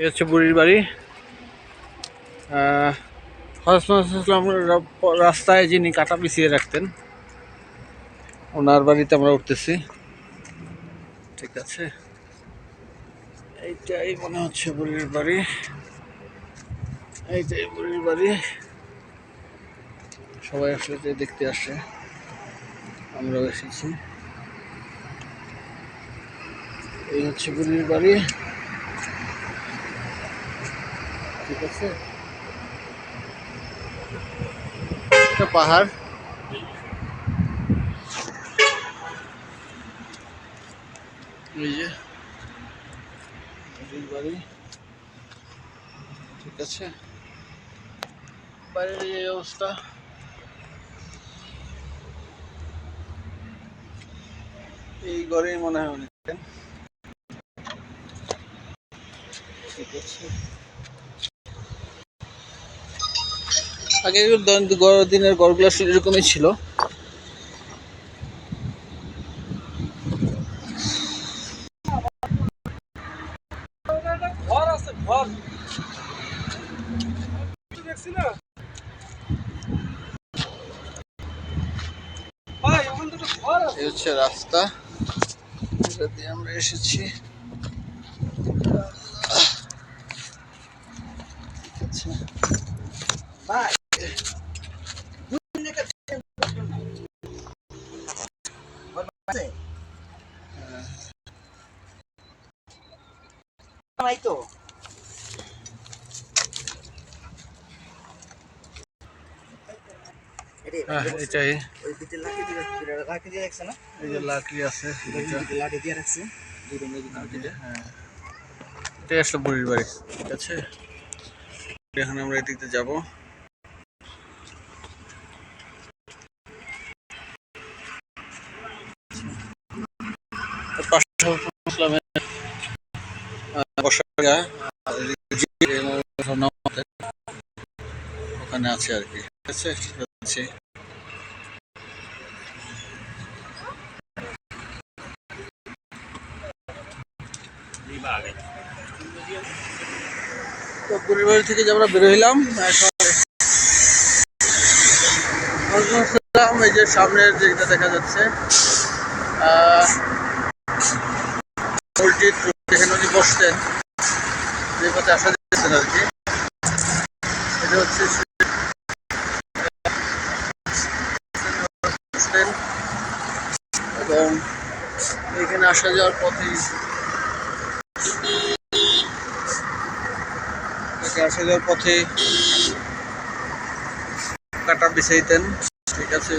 এ হচ্ছে বুড়ির বাড়ি। হজরত রাস্তায় যিনি কাটা পিছিয়ে রাখতেন, ওনার বাড়িতে আমরা উঠতেছি। ঠিক আছে, এইটাই মনে হচ্ছে বুড়ির বাড়ি। এইটাই বুড়ির বাড়ি। সবাই আসলে যে দেখতে আসে, আমরাও এসেছি। এই হচ্ছে বুড়ির বাড়ি। ঠিক আছে, একটা পাহাড়। এই যে বুড়ির বাড়ি। ঠিক আছে, বাইরের এই অবস্থা। এই ঘরেই মনে হয় অনেক। ঠিক আছে, আগে দিনের ঘরগুলো এরকমই ছিল। এই হচ্ছে রাস্তা, যেটা দিয়ে আমরা এসেছি। আচ্ছা ভাই, তো এটাই, এই যে লাকড়ি আছে, হ্যাঁ, এটাই আসলে বুড়ির বাড়ি। ঠিক আছে, এখন আমরা এদিকে যাবো। বসার জায়গা ওখানে আছে আর কি। ঠিক আছে, যাচ্ছি। তো বুড়ির বাড়ি থেকে যে আমরা বের হইলাম, এই যে সামনের যেটা দেখা যাচ্ছে মসজিদ, যেখানে উনি বসতেন, যে পথে আসা যেতেন আর কি, এটা হচ্ছে এবং এখানে আসা যাওয়ার পথেই আসা যাওয়ার পথে কাটা বিছাইতেন। ঠিক আছে,